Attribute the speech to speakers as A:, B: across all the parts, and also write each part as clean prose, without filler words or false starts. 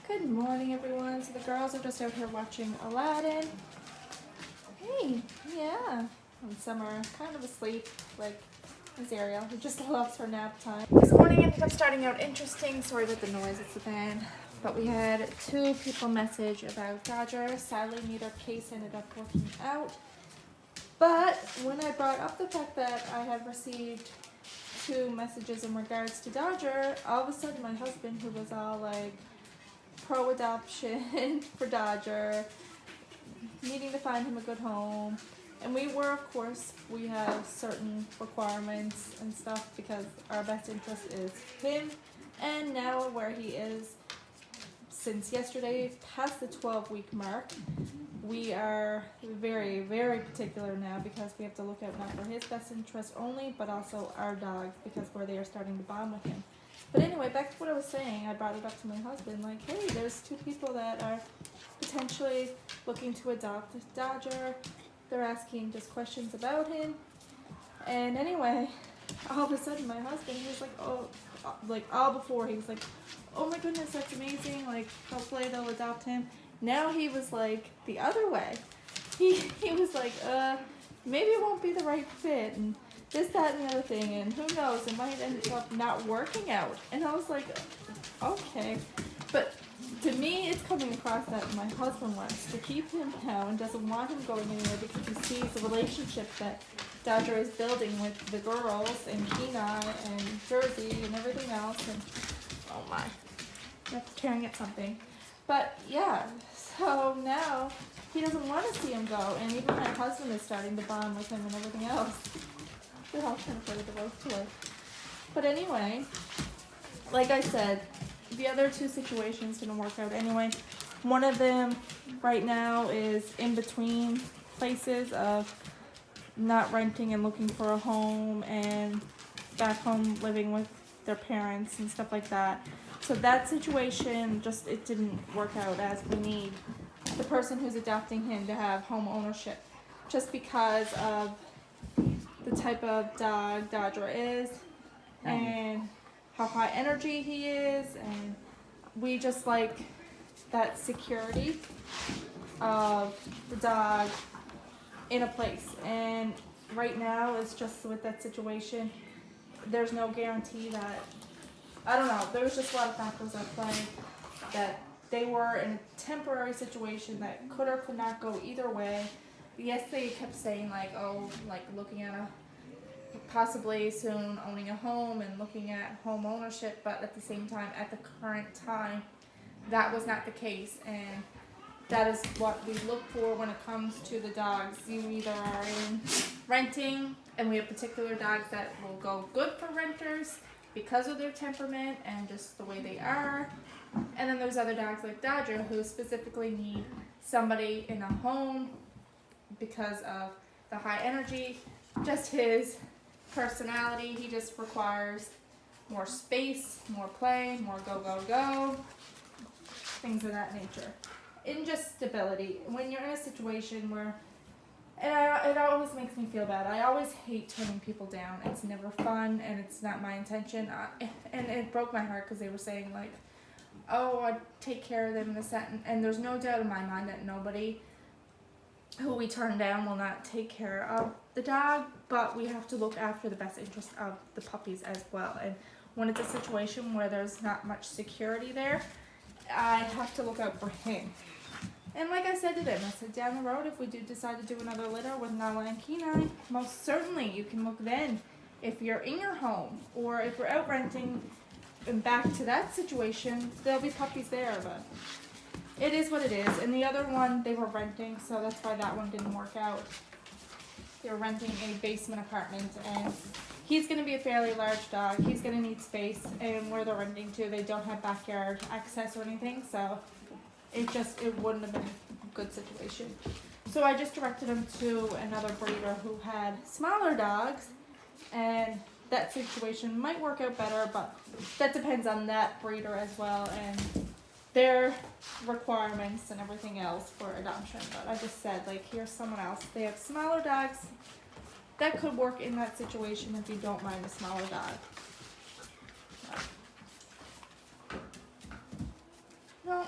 A: Good morning, everyone. So the girls are just out here watching Aladdin. Hey, yeah. And some are kind of asleep, like Miss Ariel, who just loves her nap time. This morning ended up starting out interesting. Sorry about the noise, it's the fan. But we had 2 people message about Dodger. Sadly, neither case ended up working out. But when I brought up the fact that I had received 2 messages in regards to Dodger, all of a sudden my husband, who was all like pro-adoption for Dodger, needing to find him a good home, and we were, of course, we have certain requirements and stuff because our best interest is him, and now where he is since yesterday past the 12-week mark, we are very, very particular now because we have to look out not for his best interest only, but also our dogs, because where they are starting to bond with him. But anyway, back to what I was saying, I brought it up to my husband, like, hey, there's 2 people that are potentially looking to adopt Dodger. They're asking just questions about him. And anyway, all of a sudden my husband, he was like, oh, like all before, he was like, oh my goodness, that's amazing, like, hopefully they'll adopt him. Now he was like the other way. He was like, maybe it won't be the right fit, and this, that, and the other thing, and who knows, it might end up not working out. And I was like, okay. But to me, it's coming across that my husband wants to keep him now and doesn't want him going anywhere because he sees the relationship that Dodger is building with the girls and Kenai and Jersey and everything else. And oh my, that's tearing at something. But yeah, so now he doesn't want to see him go, and even my husband is starting to bond with him and everything else. They're all kind of afraid of the roast toy. But anyway, like I said, the other 2 situations didn't work out anyway. One of them right now is in between places of not renting and looking for a home and back home living with their parents and stuff like that. So that situation, just, it didn't work out as we need the person who's adopting him to have home ownership, just because of the type of dog Dodger is and how high energy he is, and we just like that security of the dog in a place. And right now, it's just with that situation, there's no guarantee that, I don't know, there was just a lot of factors at play, that they were in a temporary situation that could or could not go either way. Yes, they kept saying like, oh, like looking at a possibly soon owning a home and looking at home ownership, but at the same time, at the current time, that was not the case. And that is what we look for when it comes to the dogs. You either are in renting, and we have particular dogs that will go good for renters because of their temperament and just the way they are. And then there's other dogs like Dodger who specifically need somebody in a home because of the high energy, just his personality. He just requires more space, more play, more go, go, go, things of that nature. And just stability. When you're in a situation where, and it always makes me feel bad. I always hate turning people down. It's never fun, and it's not my intention. And it broke my heart because they were saying like, oh, I'd take care of them, this, that, and there's no doubt in my mind that nobody who we turn down will not take care of the dog, but we have to look after the best interest of the puppies as well. And when it's a situation where there's not much security there, I have to look out for him. And like I said to them, I said down the road, if we do decide to do another litter with Nala and Kenai, most certainly you can look then. If you're in your home, or if we're out renting and back to that situation, there'll be puppies there, but it is what it is. And the other one, they were renting, so that's why that one didn't work out. They were renting a basement apartment, and he's going to be a fairly large dog. He's going to need space, and where they're renting to, they don't have backyard access or anything, so it wouldn't have been a good situation. So I just directed him to another breeder who had smaller dogs, and that situation might work out better, but that depends on that breeder as well and their requirements and everything else for adoption. But I just said, like, here's someone else. They have smaller dogs that could work in that situation if you don't mind a smaller dog. No,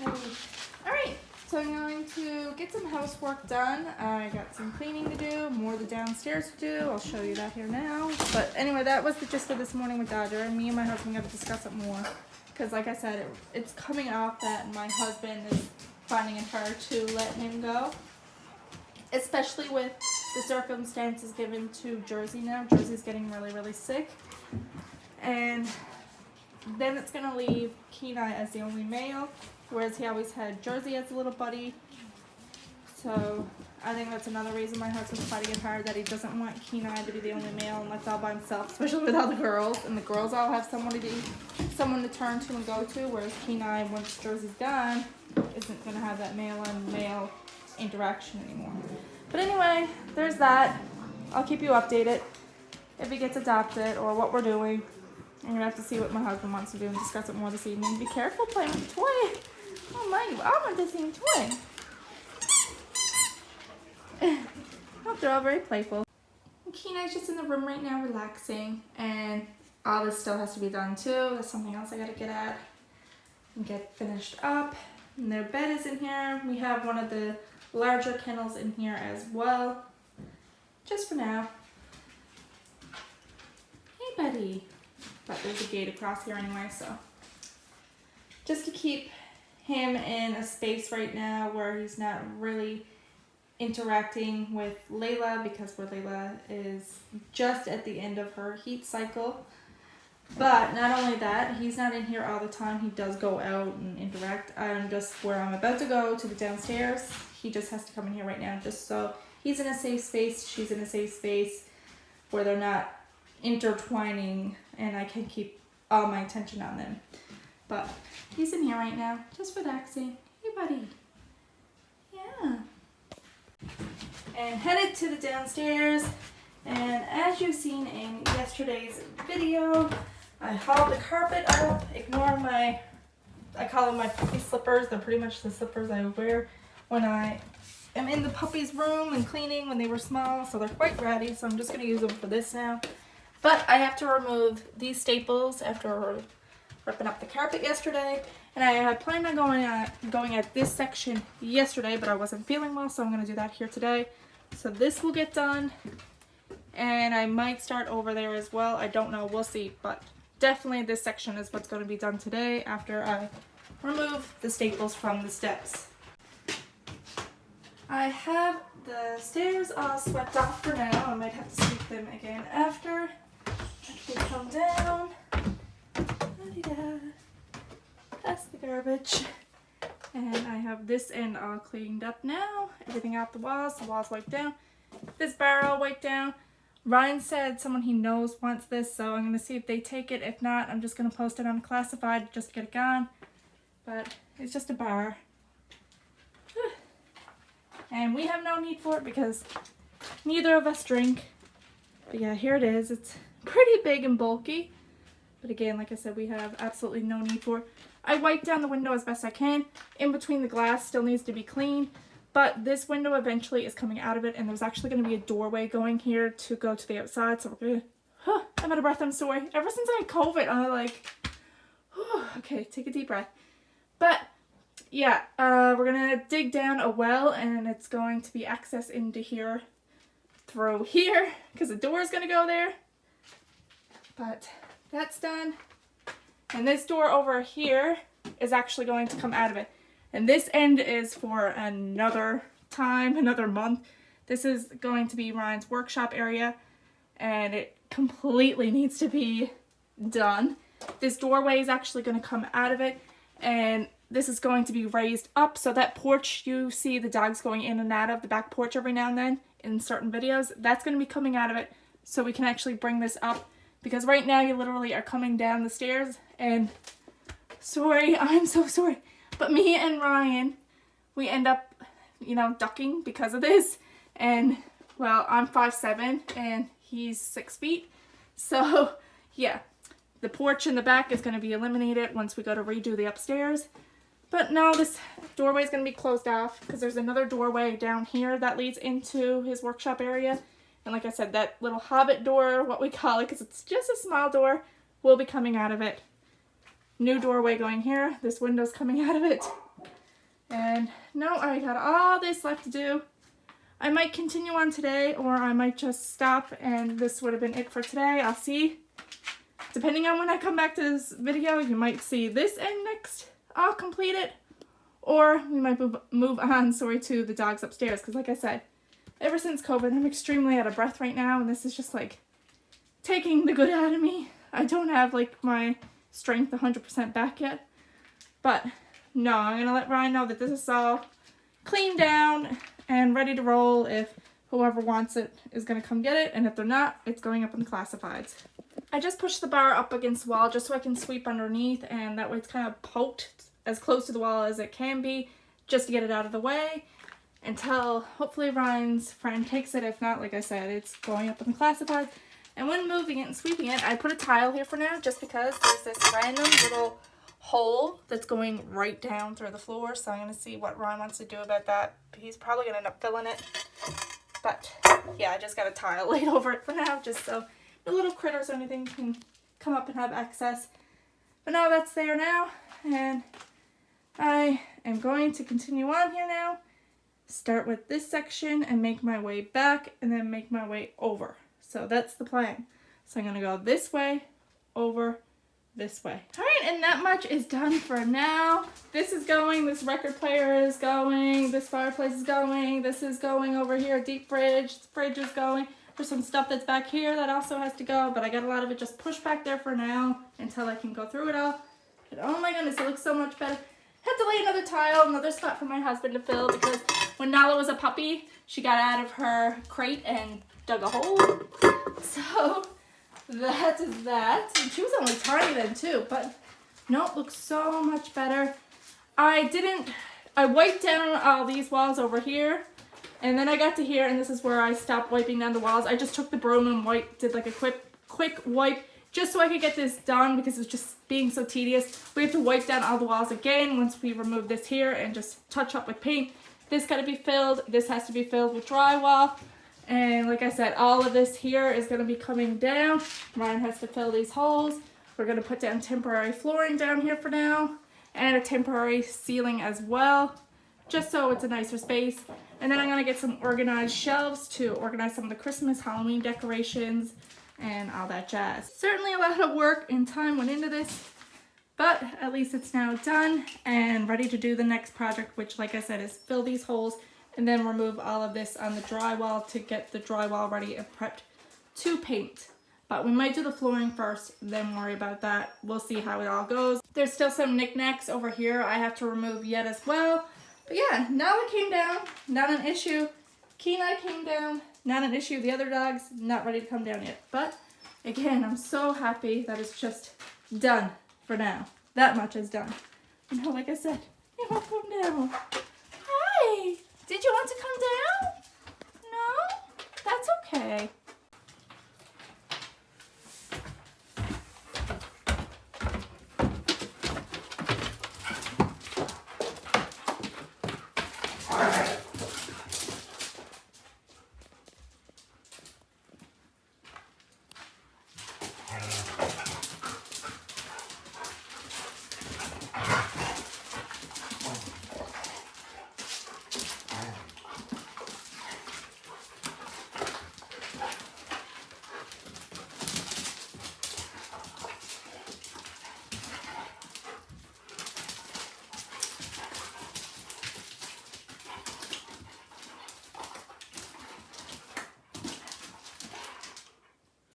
A: Alright, so I'm going to get some housework done. I got some cleaning to do, more of the downstairs to do. I'll show you that here now. But anyway, that was the gist of this morning with Dodger, and me and my husband got to discuss it more. Because like I said, it's coming off that my husband is finding it hard to let him go. Especially with the circumstances given to Jersey now. Jersey's getting really, really sick. And then it's going to leave Kenai as the only male, whereas he always had Jersey as a little buddy. So I think that's another reason my husband's fighting it hard, that he doesn't want Kenai to be the only male and left all by himself, especially with all the girls. And the girls all have someone to turn to and go to, whereas Kenai, once Jersey's gone, isn't going to have that male on male interaction anymore. But anyway, there's that. I'll keep you updated if he gets adopted or what we're doing. I'm going to have to see what my husband wants to do and discuss it more this evening. Be careful playing with the toy. Oh my, I want the same toy. I hope they're all very playful. Kenai's just in the room right now relaxing, and all this still has to be done too. There's something else I gotta get at and get finished up. And their bed is in here. We have one of the larger kennels in here as well. Just for now. Hey buddy. But there's a gate across here anyway, so. Just to keep him in a space right now where he's not really interacting with Layla, because where Layla is just at the end of her heat cycle. But not only that, he's not in here all the time. He does go out and interact. I'm just where I'm about to go to the downstairs. He just has to come in here right now, just so he's in a safe space, she's in a safe space where they're not intertwining and I can keep all my attention on them. But he's in here right now, just relaxing. Hey buddy. Yeah. And headed to the downstairs, and as you've seen in yesterday's video, I hauled the carpet up. Ignore my, I call them my puppy slippers. They're pretty much the slippers I would wear when I am in the puppy's room and cleaning when they were small, so they're quite ratty, so I'm just going to use them for this now. But I have to remove these staples after ripping up the carpet yesterday, and I had planned on going at this section yesterday, but I wasn't feeling well, so I'm going to do that here today. So this will get done, and I might start over there as well. I don't know, we'll see, but definitely this section is what's going to be done today after I remove the staples from the steps. I have the stairs all swept off for now. I might have to sweep them again after they come down. That's the garbage. And I have this end all cleaned up now. Everything out the walls wiped down. This bar all wiped down. Ryan said someone he knows wants this, so I'm going to see if they take it. If not, I'm just going to post it on Classified just to get it gone. But it's just a bar. And we have no need for it because neither of us drink. But yeah, here it is. It's pretty big and bulky. But again, like I said, we have absolutely no need for it. I wiped down the window as best I can. In between the glass still needs to be cleaned. But this window eventually is coming out of it. And there's actually going to be a doorway going here to go to the outside. So we're going to... I'm out of breath. I'm sorry. Ever since I had COVID, I'm like... okay, take a deep breath. But... yeah, we're going to dig down a well, and it's going to be access into here through here, because the door is going to go there. But that's done. And this door over here is actually going to come out of it. And this end is for another time, another month. This is going to be Ryan's workshop area, and it completely needs to be done. This doorway is actually going to come out of it, and this is going to be raised up, so that porch you see the dogs going in and out of, the back porch every now and then in certain videos, that's going to be coming out of it, so we can actually bring this up, because right now you literally are coming down the stairs, and sorry, I'm so sorry, but me and Ryan, we end up, you know, ducking because of this, and, well, I'm 5'7", and he's 6 feet, so, yeah, the porch in the back is going to be eliminated once we go to redo the upstairs. But no, this doorway is going to be closed off because there's another doorway down here that leads into his workshop area. And like I said, that little hobbit door, what we call it, because it's just a small door, will be coming out of it. New doorway going here. This window's coming out of it. And no, I got all this left to do. I might continue on today, or I might just stop and this would have been it for today. I'll see. Depending on when I come back to this video, you might see this end next. I'll complete it. Or we might move on, sorry, to the dogs upstairs. Because like I said, ever since COVID, I'm extremely out of breath right now. And this is just like taking the good out of me. I don't have like my strength 100% back yet. But no, I'm going to let Ryan know that this is all cleaned down and ready to roll. If whoever wants it is going to come get it. And if they're not, it's going up in the classifieds. I just pushed the bar up against the wall just so I can sweep underneath. And that way it's kind of poked as close to the wall as it can be, just to get it out of the way until hopefully Ryan's friend takes it. If not, like I said, it's going up in the classifieds. And when moving it and sweeping it, I put a tile here for now just because there's this random little hole that's going right down through the floor. So I'm going to see what Ryan wants to do about that. He's probably going to end up filling it. But yeah, I just got a tile laid over it for now just so no little critters or anything can come up and have access. But now that's there now. And I am going to continue on here now, start with this section and make my way back and then make my way over. So that's the plan. So I'm going to go this way, over, this way. All right, and that much is done for now. This is going, this record player is going, this fireplace is going, this is going over here, deep fridge, the fridge is going. There's some stuff that's back here that also has to go, but I got a lot of it just pushed back there for now until I can go through it all. But oh my goodness, it looks so much better. Had to lay another tile, another spot for my husband to fill because when Nala was a puppy, she got out of her crate and dug a hole. So that is that. And she was only tiny then too, but no, it looks so much better. I wiped down all these walls over here, and then I got to here, and this is where I stopped wiping down the walls. I just took the broom and did like a quick wipe just so I could get this done because it's just being so tedious. We have to wipe down all the walls again once we remove this here and just touch up with paint. This got to be filled. This has to be filled with drywall. And like I said, all of this here is going to be coming down. Ryan has to fill these holes. We're going to put down temporary flooring down here for now and a temporary ceiling as well, just so it's a nicer space. And then I'm going to get some organized shelves to organize some of the Christmas, Halloween decorations, and all that jazz. Certainly a lot of work and time went into this, but at least it's now done and ready to do the next project, which like I said is fill these holes and then remove all of this on the drywall to get the drywall ready and prepped to paint. But we might do the flooring first, then worry about that. We'll see how it all goes. There's still some knickknacks over here I have to remove yet as well. But yeah, Nala came down, not an issue. Kenai came down, not an issue. The other dogs, not ready to come down yet. But again, I'm so happy that it's just done for now. That much is done. You know, like I said, you won't come down. Hi! Did you want to come down? No? That's okay.